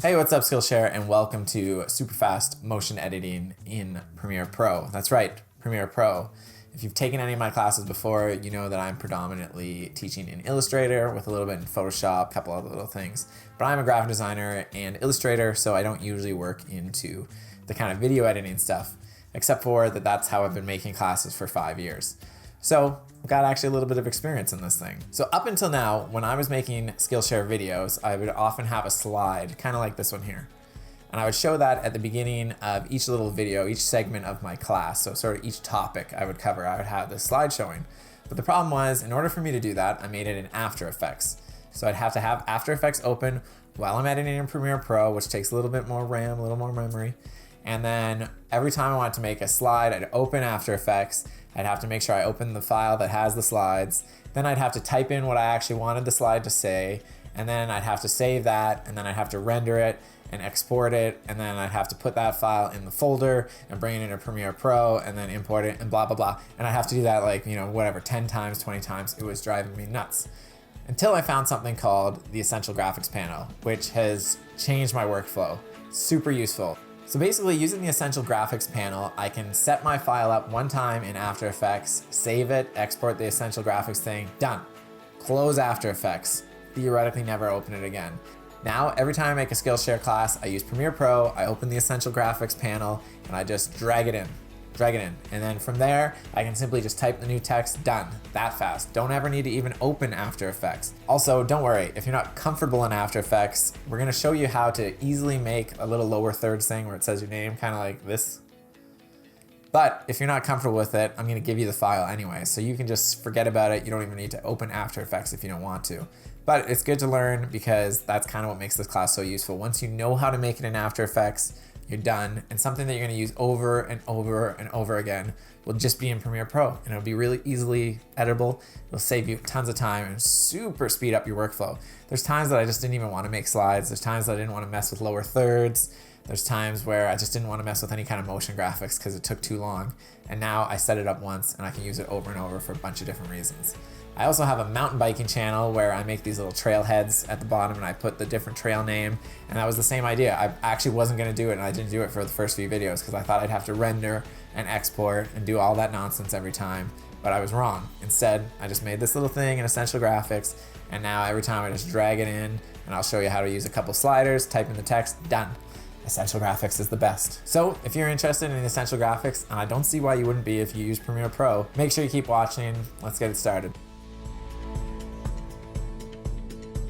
Hey, what's up, Skillshare, and welcome to super fast motion editing in Premiere Pro. That's right, Premiere Pro. If you've taken any of my classes before, you know that I'm predominantly teaching in Illustrator with a little bit in Photoshop, a couple other little things. But I'm a graphic designer and illustrator, so I don't usually work into the kind of video editing stuff, except for that's how I've been making classes for 5 years. So I've got actually a little bit of experience in this thing. So up until now, when I was making Skillshare videos, I would often have a slide, kind of like this one here. And I would show that at the beginning of each little video, each segment of my class. So sort of each topic I would cover, I would have this slide showing. But the problem was, in order for me to do that, I made it in After Effects. So I'd have to have After Effects open while I'm editing in Premiere Pro, which takes a little bit more RAM, a little more memory. And then every time I wanted to make a slide, I'd open After Effects. I'd have to make sure I open the file that has the slides. Then I'd have to type in what I actually wanted the slide to say. And then I'd have to save that. And then I'd have to render it and export it. And then I'd have to put that file in the folder and bring it into Premiere Pro and then import it and blah, blah, blah. And I have to do that like, whatever, 10 times, 20 times. It was driving me nuts. Until I found something called the Essential Graphics panel, which has changed my workflow. Super useful. So basically, using the Essential Graphics panel, I can set my file up one time in After Effects, save it, export the Essential Graphics thing, done. Close After Effects, theoretically never open it again. Now, every time I make a Skillshare class, I use Premiere Pro, I open the Essential Graphics panel, and I just drag it in. And then from there, I can simply just type the new text, done, that fast. Don't ever need to even open After Effects. Also, don't worry, if you're not comfortable in After Effects, we're gonna show you how to easily make a little lower thirds thing where it says your name, kind of like this. But if you're not comfortable with it, I'm gonna give you the file anyway, so you can just forget about it. You don't even need to open After Effects if you don't want to. But it's good to learn because that's kind of what makes this class so useful. Once you know how to make it in After Effects, you're done, and something that you're gonna use over and over and over again will just be in Premiere Pro, and it'll be really easily editable. It'll save you tons of time and super speed up your workflow. There's times that I just didn't even wanna make slides. There's times that I didn't wanna mess with lower thirds. There's times where I just didn't wanna mess with any kind of motion graphics because it took too long. And now I set it up once and I can use it over and over for a bunch of different reasons. I also have a mountain biking channel where I make these little trailheads at the bottom and I put the different trail name, and that was the same idea. I actually wasn't gonna do it, and I didn't do it for the first few videos because I thought I'd have to render and export and do all that nonsense every time, but I was wrong. Instead, I just made this little thing in Essential Graphics, and now every time I just drag it in, and I'll show you how to use a couple sliders, type in the text, done. Essential Graphics is the best. So if you're interested in Essential Graphics, and I don't see why you wouldn't be if you use Premiere Pro, make sure you keep watching. Let's get it started.